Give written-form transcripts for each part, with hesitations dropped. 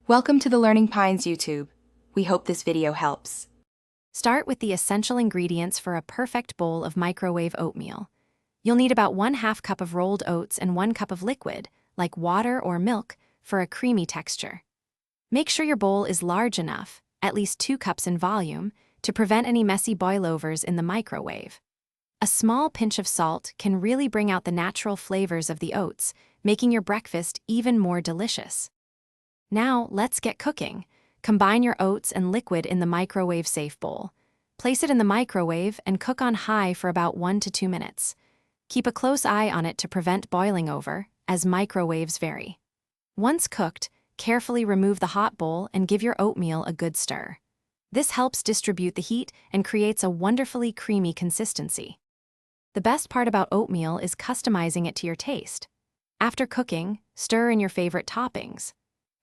Welcome to the Learning Pines YouTube. We hope this video helps. Start with the essential ingredients for a perfect bowl of microwave oatmeal. You'll need about 1/2 cup of rolled oats and 1 cup of liquid, like water or milk, for a creamy texture. Make sure your bowl is large enough, at least 2 cups in volume, to prevent any messy boilovers in the microwave. A small pinch of salt can really bring out the natural flavors of the oats, making your breakfast even more delicious. Now, let's get cooking. Combine your oats and liquid in the microwave-safe bowl. Place it in the microwave and cook on high for about 1 to 2 minutes. Keep a close eye on it to prevent boiling over, as microwaves vary. Once cooked, carefully remove the hot bowl and give your oatmeal a good stir. This helps distribute the heat and creates a wonderfully creamy consistency. The best part about oatmeal is customizing it to your taste. After cooking, stir in your favorite toppings.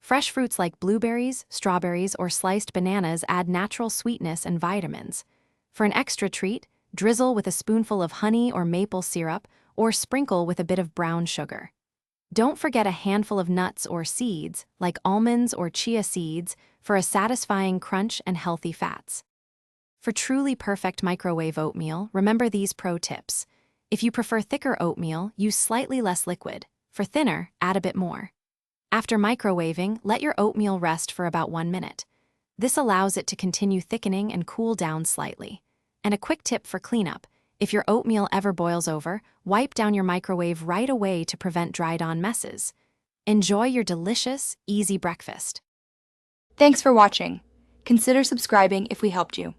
Fresh fruits like blueberries, strawberries, or sliced bananas add natural sweetness and vitamins. For an extra treat, drizzle with a spoonful of honey or maple syrup, or sprinkle with a bit of brown sugar. Don't forget a handful of nuts or seeds, like almonds or chia seeds, for a satisfying crunch and healthy fats. For truly perfect microwave oatmeal, remember these pro tips. If you prefer thicker oatmeal, use slightly less liquid. For thinner, add a bit more. After microwaving, let your oatmeal rest for about 1 minute. This allows it to continue thickening and cool down slightly. And a quick tip for cleanup: if your oatmeal ever boils over, wipe down your microwave right away to prevent dried-on messes. Enjoy your delicious, easy breakfast. Thanks for watching. Consider subscribing if we helped you.